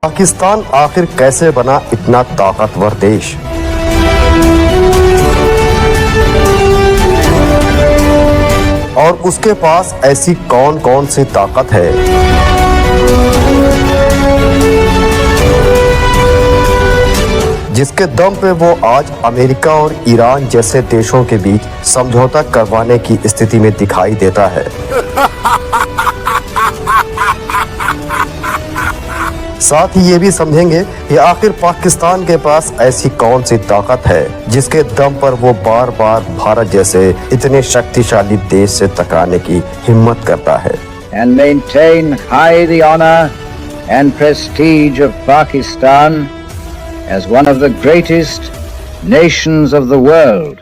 पाकिस्तान आखिर कैसे बना इतना ताकतवर देश। और उसके पास ऐसी कौन कौन सी ताकत है जिसके दम पे वो आज अमेरिका और ईरान जैसे देशों के बीच समझौता करवाने की स्थिति में दिखाई देता है। साथ ही ये भी समझेंगे कि आखिर पाकिस्तान के पास ऐसी कौन सी ताकत है जिसके दम पर वो बार बार भारत जैसे इतने शक्तिशाली देश से टकराने की हिम्मत करता है। And maintain high the honor and prestige of Pakistan as one of the greatest nations of the world.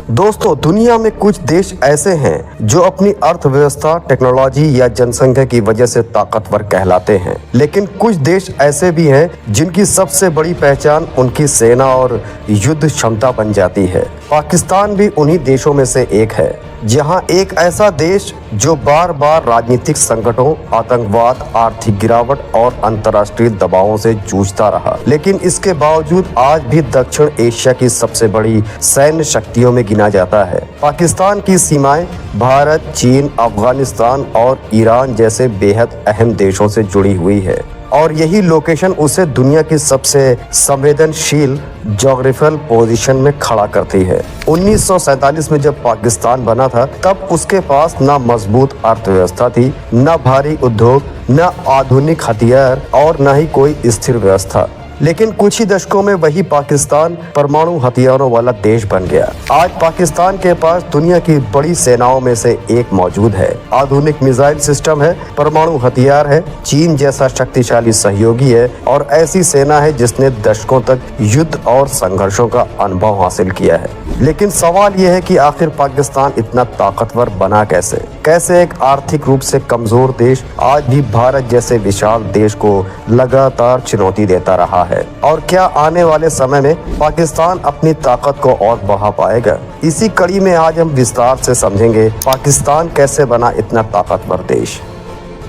दोस्तों, दुनिया में कुछ देश ऐसे हैं जो अपनी अर्थव्यवस्था, टेक्नोलॉजी या जनसंख्या की वजह से ताकतवर कहलाते हैं, लेकिन कुछ देश ऐसे भी हैं जिनकी सबसे बड़ी पहचान उनकी सेना और युद्ध क्षमता बन जाती है। पाकिस्तान भी उन्हीं देशों में से एक है, जहां एक ऐसा देश जो बार बार राजनीतिक संकटों, आतंकवाद, आर्थिक गिरावट और अंतर्राष्ट्रीय दबावों से जूझता रहा, लेकिन इसके बावजूद आज भी दक्षिण एशिया की सबसे बड़ी सैन्य शक्तियों में गिना जाता है। पाकिस्तान की सीमाएं भारत, चीन, अफगानिस्तान और ईरान जैसे बेहद अहम देशों से जुड़ी हुई है और यही लोकेशन उसे दुनिया की सबसे संवेदनशील ज्योग्राफिकल पोजीशन में खड़ा करती है। 1947 में जब पाकिस्तान बना था, तब उसके पास न मजबूत अर्थव्यवस्था थी, न भारी उद्योग, न आधुनिक हथियार और न ही कोई स्थिर व्यवस्था। लेकिन कुछ ही दशकों में वही पाकिस्तान परमाणु हथियारों वाला देश बन गया। आज पाकिस्तान के पास दुनिया की बड़ी सेनाओं में से एक मौजूद है। आधुनिक मिसाइल सिस्टम है, परमाणु हथियार है, चीन जैसा शक्तिशाली सहयोगी है और ऐसी सेना है जिसने दशकों तक युद्ध और संघर्षों का अनुभव हासिल किया है। लेकिन सवाल यह है कि आखिर पाकिस्तान इतना ताकतवर बना कैसे? कैसे एक आर्थिक रूप से कमजोर देश आज भी भारत जैसे विशाल देश को लगातार चुनौती देता रहा है? और क्या आने वाले समय में पाकिस्तान अपनी ताकत को और बढ़ा पाएगा? इसी कड़ी में आज हम विस्तार से समझेंगे पाकिस्तान कैसे बना इतना ताकतवर देश।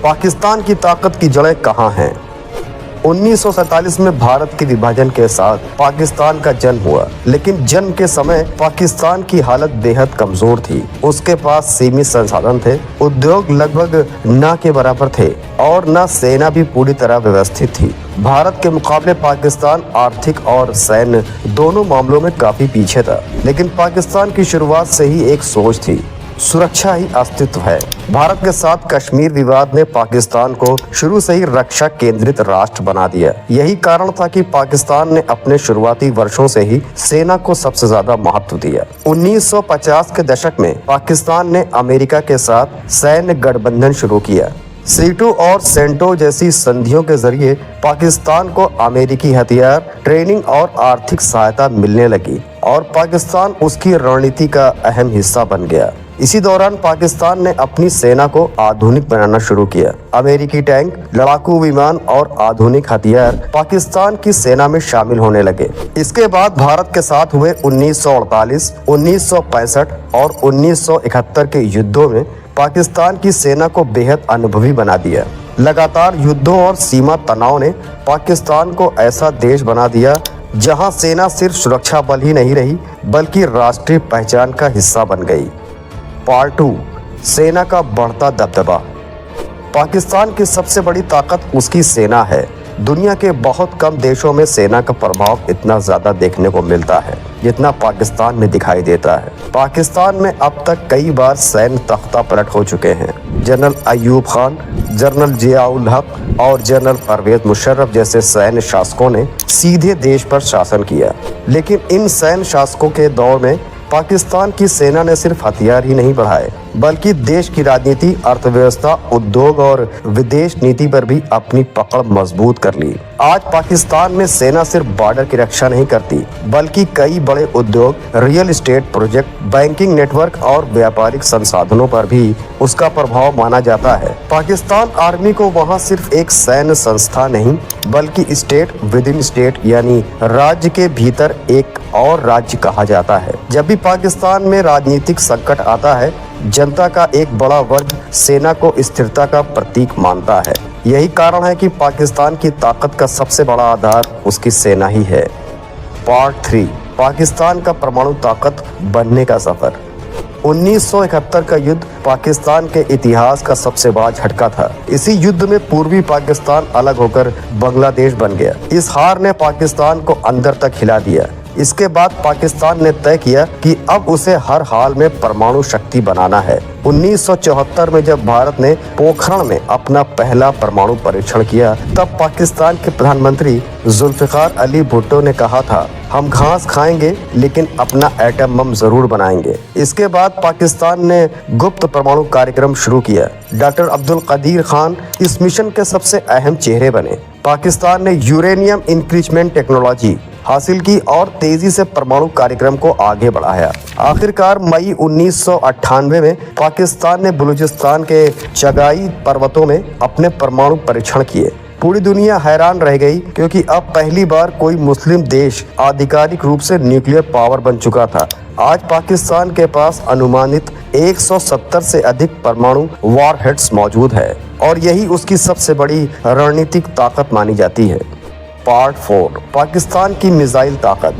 पाकिस्तान की ताकत की जड़ें कहाँ हैं? 1947 में भारत के विभाजन के साथ पाकिस्तान का जन्म हुआ, लेकिन जन्म के समय पाकिस्तान की हालत बेहद कमजोर थी। उसके पास सीमित संसाधन थे, उद्योग लगभग न के बराबर थे और न सेना भी पूरी तरह व्यवस्थित थी। भारत के मुकाबले पाकिस्तान आर्थिक और सैन्य दोनों मामलों में काफी पीछे था, लेकिन पाकिस्तान की शुरुआत से ही एक सोच थी, सुरक्षा ही अस्तित्व है। भारत के साथ कश्मीर विवाद ने पाकिस्तान को शुरू से ही रक्षा केंद्रित राष्ट्र बना दिया। यही कारण था कि पाकिस्तान ने अपने शुरुआती वर्षों से ही सेना को सबसे ज्यादा महत्व दिया। 1950 के दशक में पाकिस्तान ने अमेरिका के साथ सैन्य गठबंधन शुरू किया। सीटो और सेंटो जैसी संधियों के जरिए पाकिस्तान को अमेरिकी हथियार, ट्रेनिंग और आर्थिक सहायता मिलने लगी और पाकिस्तान उसकी रणनीति का अहम हिस्सा बन गया। इसी दौरान पाकिस्तान ने अपनी सेना को आधुनिक बनाना शुरू किया। अमेरिकी टैंक, लड़ाकू विमान और आधुनिक हथियार पाकिस्तान की सेना में शामिल होने लगे। इसके बाद भारत के साथ हुए 1948, 1965 और 1971 के युद्धों में पाकिस्तान की सेना को बेहद अनुभवी बना दिया। लगातार युद्धों और सीमा तनाव ने पाकिस्तान को ऐसा देश बना दिया जहां सेना सिर्फ सुरक्षा बल ही नहीं रही, बल्कि राष्ट्रीय पहचान का हिस्सा बन गई। पार्ट 2, सेना का बढ़ता दबदबा। पाकिस्तान की सबसे बड़ी ताकत उसकी सेना है। दुनिया के बहुत कम देशों में सेना का प्रभाव इतना ज्यादा देखने को मिलता है जितना पाकिस्तान में दिखाई देता है। पाकिस्तान में अब तक कई बार सैन्य तख्ता पलट हो चुके हैं। जनरल अयूब खान, जनरल जियाउल हक और जनरल परवेज मुशर्रफ जैसे सैन्य शासकों ने सीधे देश पर शासन किया, लेकिन इन सैन्य शासकों के दौर में पाकिस्तान की सेना ने सिर्फ हथियार ही नहीं बढ़ाए, बल्कि देश की राजनीति, अर्थव्यवस्था, उद्योग और विदेश नीति पर भी अपनी पकड़ मजबूत कर ली। आज पाकिस्तान में सेना सिर्फ बॉर्डर की रक्षा नहीं करती, बल्कि कई बड़े उद्योग, real estate project, banking network और व्यापारिक संसाधनों पर भी उसका प्रभाव माना जाता है। पाकिस्तान आर्मी को वहाँ सिर्फ एक सैन्य संस्था नहीं, बल्कि स्टेट विद इन स्टेट यानी राज्य के भीतर एक और राज्य कहा जाता है। जब भी पाकिस्तान में राजनीतिक संकट आता है, जनता का एक बड़ा वर्ग सेना को स्थिरता का प्रतीक मानता है। यही कारण है कि पाकिस्तान की ताकत का सबसे बड़ा आधार उसकी सेना ही है। पार्ट 3, पाकिस्तान का परमाणु ताकत बनने का सफर। 1971 का युद्ध पाकिस्तान के इतिहास का सबसे बड़ा झटका था। इसी युद्ध में पूर्वी पाकिस्तान अलग होकर बांग्लादेश बन गया। इस हार ने पाकिस्तान को अंदर तक हिला दिया। इसके बाद पाकिस्तान ने तय किया कि अब उसे हर हाल में परमाणु शक्ति बनाना है। 1974 में जब भारत ने पोखरण में अपना पहला परमाणु परीक्षण किया, तब पाकिस्तान के प्रधानमंत्री जुल्फिकार अली भुट्टो ने कहा था, हम घास खाएंगे लेकिन अपना एटम बम जरूर बनाएंगे। इसके बाद पाकिस्तान ने गुप्त परमाणु कार्यक्रम शुरू किया। डॉक्टर अब्दुल कदीर खान इस मिशन के सबसे अहम चेहरे बने। पाकिस्तान ने यूरेनियम इंक्रीचमेंट टेक्नोलॉजी हासिल की और तेजी से परमाणु कार्यक्रम को आगे बढ़ाया। आखिरकार मई 1998 में पाकिस्तान ने बलूचिस्तान के चगाई पर्वतों में अपने परमाणु परीक्षण किए। पूरी दुनिया हैरान रह गई क्योंकि अब पहली बार कोई मुस्लिम देश आधिकारिक रूप से न्यूक्लियर पावर बन चुका था। आज पाकिस्तान के पास अनुमानित 170 से अधिक परमाणु वॉरहेड्स मौजूद है और यही उसकी सबसे बड़ी रणनीतिक ताकत मानी जाती है। पार्ट 4, पाकिस्तान की मिसाइल ताकत।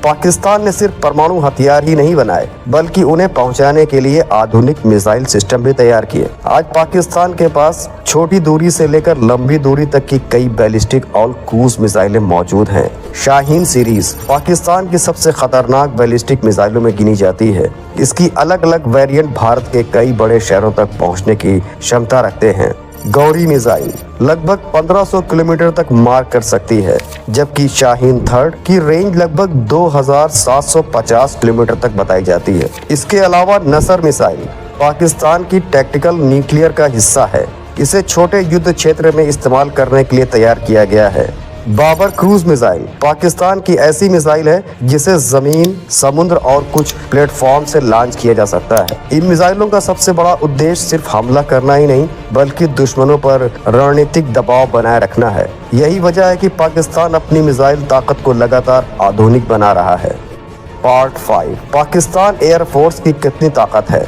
पाकिस्तान ने सिर्फ परमाणु हथियार ही नहीं बनाए बल्कि उन्हें पहुंचाने के लिए आधुनिक मिसाइल सिस्टम भी तैयार किए। आज पाकिस्तान के पास छोटी दूरी से लेकर लंबी दूरी तक की कई बैलिस्टिक और क्रूज मिसाइलें मौजूद हैं। शाहीन सीरीज पाकिस्तान की सबसे खतरनाक बैलिस्टिक मिसाइलों में गिनी जाती है। इसकी अलग अलग वेरिएंट भारत के कई बड़े शहरों तक पहुंचने की क्षमता रखते हैं। गौरी मिसाइल लगभग 1500 किलोमीटर तक मार कर सकती है, जबकि शाहीन थर्ड की रेंज लगभग 2750 किलोमीटर तक बताई जाती है। इसके अलावा नसर मिसाइल पाकिस्तान की टैक्टिकल न्यूक्लियर का हिस्सा है। इसे छोटे युद्ध क्षेत्र में इस्तेमाल करने के लिए तैयार किया गया है। बाबर क्रूज मिसाइल पाकिस्तान की ऐसी मिसाइल है जिसे जमीन, समुद्र और कुछ प्लेटफॉर्म से लॉन्च किया जा सकता है। इन मिसाइलों का सबसे बड़ा उद्देश्य सिर्फ हमला करना ही नहीं बल्कि दुश्मनों पर रणनीतिक दबाव बनाए रखना है। यही वजह है कि पाकिस्तान अपनी मिसाइल ताकत को लगातार आधुनिक बना रहा है। पार्ट 5, पाकिस्तान एयरफोर्स की कितनी ताकत है।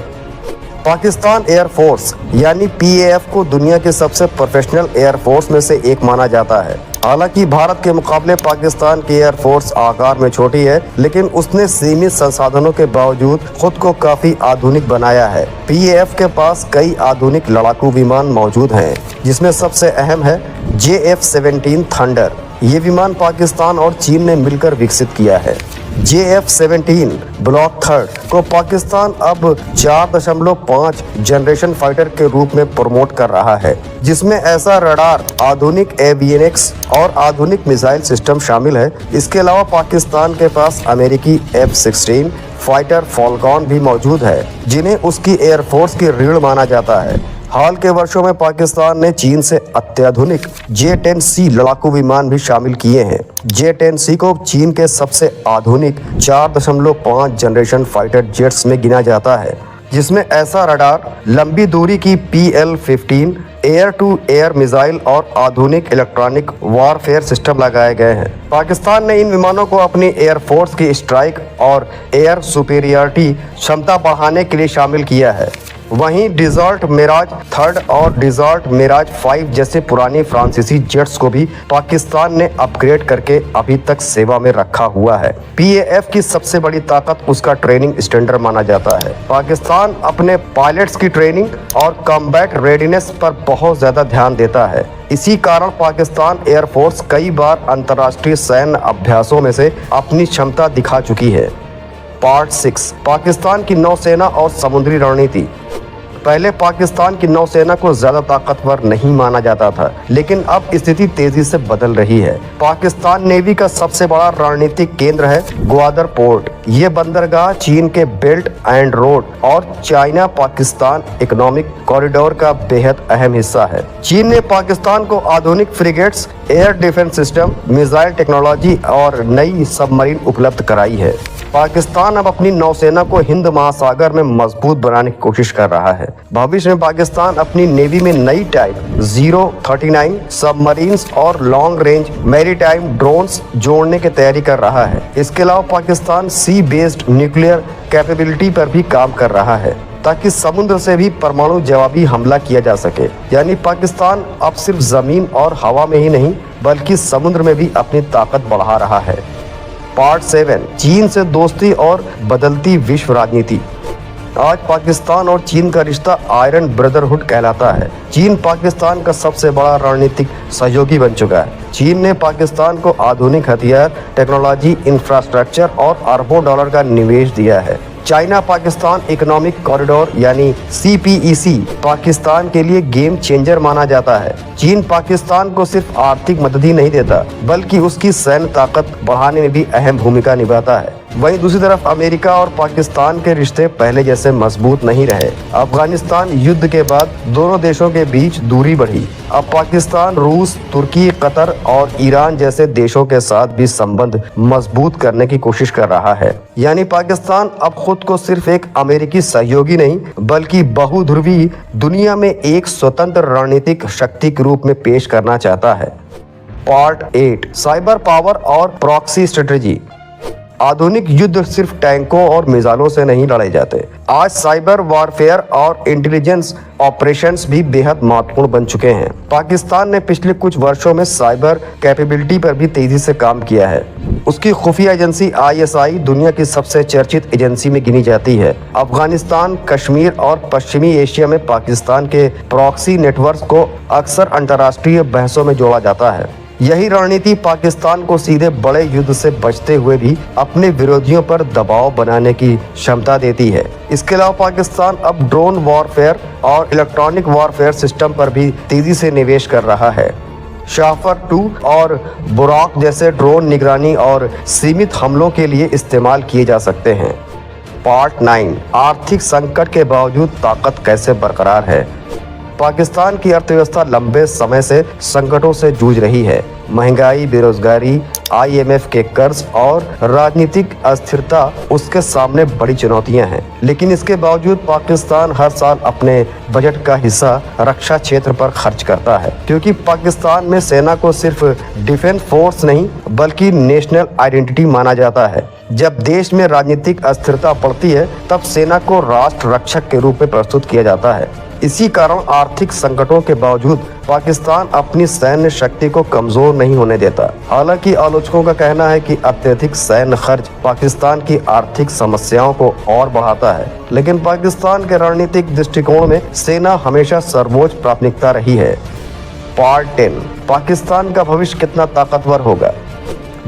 पाकिस्तान एयरफोर्स यानी PAF को दुनिया के सबसे प्रोफेशनल एयरफोर्स में से एक माना जाता है। हालांकि भारत के मुकाबले पाकिस्तान की एयरफोर्स आकार में छोटी है, लेकिन उसने सीमित संसाधनों के बावजूद खुद को काफी आधुनिक बनाया है। PAF के पास कई आधुनिक लड़ाकू विमान मौजूद हैं, जिसमें सबसे अहम है JF-17 थंडर। ये विमान पाकिस्तान और चीन ने मिलकर विकसित किया है। JF-17 ब्लॉक थर्ड को पाकिस्तान अब 4.5 जनरेशन फाइटर के रूप में प्रमोट कर रहा है, जिसमें ऐसा रडार, आधुनिक एवियनिक्स और आधुनिक मिसाइल सिस्टम शामिल है। इसके अलावा पाकिस्तान के पास अमेरिकी F-16 फाइटर फॉल्कॉन भी मौजूद है, जिन्हें उसकी एयरफोर्स की रीढ़ माना जाता है। हाल के वर्षों में पाकिस्तान ने चीन से अत्याधुनिक J-10C लड़ाकू विमान भी शामिल किए हैं। J-10C को चीन के सबसे आधुनिक 4.5 जनरेशन फाइटर जेट्स में गिना जाता है, जिसमें ऐसा रडार, लंबी दूरी की PL-15 air to air missile और आधुनिक इलेक्ट्रॉनिक वॉरफेयर सिस्टम लगाए गए हैं। पाकिस्तान ने इन विमानों को अपनी एयरफोर्स की स्ट्राइक और एयर सुपीरियरिटी क्षमता बढ़ाने के लिए शामिल किया है। वहीं डिज़ॉल्ट मिराज थर्ड और डिज़ॉल्ट मिराज 5 जैसे पुरानी फ्रांसीसी जेट्स को भी पाकिस्तान ने अपग्रेड करके अभी तक सेवा में रखा हुआ है। PAF की सबसे बड़ी ताकत उसका ट्रेनिंग स्टैंडर्ड माना जाता है। पाकिस्तान अपने पायलट्स की ट्रेनिंग और कॉम्बैट रेडीनेस पर बहुत ज़्यादा ध्यान देता है। इसी कारण पाकिस्तान एयरफोर्स कई बार अंतर्राष्ट्रीय सैन्य अभ्यासों में से अपनी क्षमता दिखा चुकी है। पार्ट 6, पाकिस्तान की नौसेना और समुद्री रणनीति। पहले पाकिस्तान की नौसेना को ज्यादा ताकतवर नहीं माना जाता था, लेकिन अब स्थिति तेजी से बदल रही है। पाकिस्तान नेवी का सबसे बड़ा रणनीतिक केंद्र है ग्वादर पोर्ट। ये बंदरगाह चीन के बेल्ट एंड रोड और चाइना पाकिस्तान इकोनॉमिक कॉरिडोर का बेहद अहम हिस्सा है। चीन ने पाकिस्तान को आधुनिक frigates, air defence system, missile technology और नई सबमरीन उपलब्ध कराई है। पाकिस्तान अब अपनी नौसेना को हिंद महासागर में मजबूत बनाने की कोशिश कर रहा है। भविष्य में पाकिस्तान अपनी नेवी में नई टाइप 039 सबमरीन्स और लॉन्ग रेंज मैरीटाइम ड्रोन्स जोड़ने की तैयारी कर रहा है। इसके अलावा पाकिस्तान सी बेस्ड न्यूक्लियर कैपेबिलिटी पर भी काम कर रहा है। ताकि समुद्र से भी परमाणु जवाबी हमला किया जा सके। यानी पाकिस्तान अब सिर्फ जमीन और हवा में ही नहीं बल्कि समुद्र में भी अपनी ताकत बढ़ा रहा है। पार्ट 7, चीन से दोस्ती और बदलती विश्व राजनीति। आज पाकिस्तान और चीन का रिश्ता आयरन ब्रदरहुड कहलाता है। चीन पाकिस्तान का सबसे बड़ा रणनीतिक सहयोगी बन चुका है। चीन ने पाकिस्तान को आधुनिक हथियार, टेक्नोलॉजी, इंफ्रास्ट्रक्चर और अरबों डॉलर का निवेश दिया है। चाइना पाकिस्तान इकोनॉमिक कॉरिडोर यानी CPEC पाकिस्तान के लिए गेम चेंजर माना जाता है। चीन पाकिस्तान को सिर्फ आर्थिक मदद ही नहीं देता बल्कि उसकी सैन्य ताकत बढ़ाने में भी अहम भूमिका निभाता है। वहीं दूसरी तरफ अमेरिका और पाकिस्तान के रिश्ते पहले जैसे मजबूत नहीं रहे। अफगानिस्तान युद्ध के बाद दोनों देशों के बीच दूरी बढ़ी। अब पाकिस्तान रूस, तुर्की, कतर और ईरान जैसे देशों के साथ भी संबंध मजबूत करने की कोशिश कर रहा है। यानी पाकिस्तान अब खुद को सिर्फ एक अमेरिकी सहयोगी नहीं बल्कि बहुध्रुवी दुनिया में एक स्वतंत्र रणनीतिक शक्ति के रूप में पेश करना चाहता है। पार्ट 8, साइबर पावर और प्रॉक्सी स्ट्रेटेजी। आधुनिक युद्ध सिर्फ टैंकों और मिसाइलों से नहीं लड़े जाते। आज साइबर वॉरफेयर और इंटेलिजेंस ऑपरेशंस भी बेहद महत्वपूर्ण बन चुके हैं। पाकिस्तान ने पिछले कुछ वर्षों में साइबर कैपेबिलिटी पर भी तेजी से काम किया है। उसकी खुफिया एजेंसी ISI दुनिया की सबसे चर्चित एजेंसी में गिनी जाती है। अफगानिस्तान, कश्मीर और पश्चिमी एशिया में पाकिस्तान के प्रॉक्सी नेटवर्क को अक्सर अंतर्राष्ट्रीय बहसों में जोड़ा जाता है। यही रणनीति पाकिस्तान को सीधे बड़े युद्ध से बचते हुए भी अपने विरोधियों पर दबाव बनाने की क्षमता देती है। इसके अलावा पाकिस्तान अब ड्रोन वॉरफेयर और इलेक्ट्रॉनिक वॉरफेयर सिस्टम पर भी तेजी से निवेश कर रहा है। शाफर 2 और बुराक जैसे ड्रोन निगरानी और सीमित हमलों के लिए इस्तेमाल किए जा सकते हैं। पार्ट 9, आर्थिक संकट के बावजूद ताकत कैसे बरकरार है। पाकिस्तान की अर्थव्यवस्था लंबे समय से संकटों से जूझ रही है। महंगाई, बेरोजगारी, IMF के कर्ज और राजनीतिक अस्थिरता उसके सामने बड़ी चुनौतियां हैं। लेकिन इसके बावजूद पाकिस्तान हर साल अपने बजट का हिस्सा रक्षा क्षेत्र पर खर्च करता है, क्योंकि पाकिस्तान में सेना को सिर्फ डिफेंस फोर्स नहीं बल्कि नेशनल आइडेंटिटी माना जाता है। जब देश में राजनीतिक अस्थिरता पड़ती है तब सेना को राष्ट्र रक्षक के रूप में प्रस्तुत किया जाता है। इसी कारण आर्थिक संकटों के बावजूद पाकिस्तान अपनी सैन्य शक्ति को कमजोर नहीं होने देता। हालांकि आलोचकों का कहना है कि अत्यधिक सैन्य खर्च पाकिस्तान की आर्थिक समस्याओं को और बढ़ाता है, लेकिन पाकिस्तान के रणनीतिक दृष्टिकोण में सेना हमेशा सर्वोच्च प्राथमिकता रही है। पार्ट 10, पाकिस्तान का भविष्य कितना ताकतवर होगा।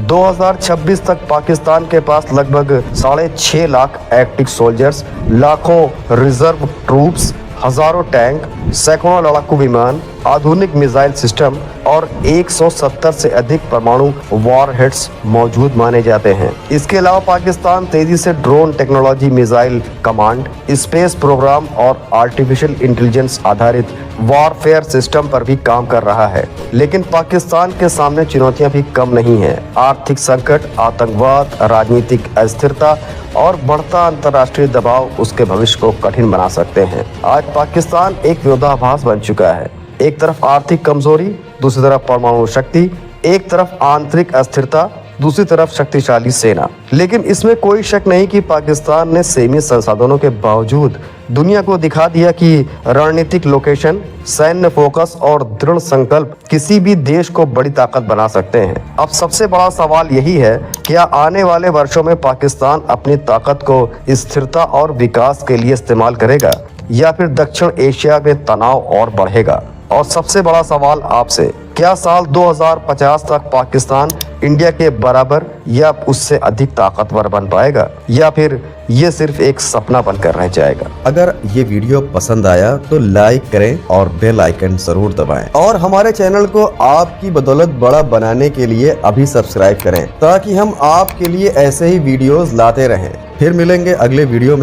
2026 तक पाकिस्तान के पास लगभग 6.5 लाख एक्टिव सोल्जर्स, लाखों रिजर्व ट्रूप्स, हजारों टैंक, सैकड़ों लड़ाकू विमान, आधुनिक मिसाइल सिस्टम और 170 से अधिक परमाणु वॉरहेड्स मौजूद माने जाते हैं। इसके अलावा पाकिस्तान तेजी से drone technology, missile command, space program और आर्टिफिशियल इंटेलिजेंस आधारित वॉरफेयर सिस्टम पर भी काम कर रहा है। लेकिन पाकिस्तान के सामने चुनौतियां भी कम नहीं है। आर्थिक संकट, आतंकवाद, राजनीतिक अस्थिरता और बढ़ता अंतर्राष्ट्रीय दबाव उसके भविष्य को कठिन बना सकते हैं। आज पाकिस्तान एक विरोधाभास बन चुका है। एक तरफ आर्थिक कमजोरी, दूसरी तरफ परमाणु शक्ति, एक तरफ आंतरिक अस्थिरता, दूसरी तरफ शक्तिशाली सेना। लेकिन इसमें कोई शक नहीं कि पाकिस्तान ने सीमित संसाधनों के बावजूद दुनिया को दिखा दिया कि रणनीतिक लोकेशन, सैन्य फोकस और दृढ़ संकल्प किसी भी देश को बड़ी ताकत बना सकते हैं। अब सबसे बड़ा सवाल यही है, क्या आने वाले वर्षों में पाकिस्तान अपनी ताकत को स्थिरता और विकास के लिए इस्तेमाल करेगा या फिर दक्षिण एशिया में तनाव और बढ़ेगा। और सबसे बड़ा सवाल आपसे, क्या साल 2050 तक पाकिस्तान इंडिया के बराबर या उससे अधिक ताकतवर बन पाएगा या फिर ये सिर्फ एक सपना बनकर रह जाएगा। अगर ये वीडियो पसंद आया तो लाइक करें और बेल आइकन जरूर दबाएं और हमारे चैनल को आपकी बदौलत बड़ा बनाने के लिए अभी सब्सक्राइब करें ताकि हम आपके लिए ऐसे ही वीडियोस लाते रहें। फिर मिलेंगे अगले वीडियो में।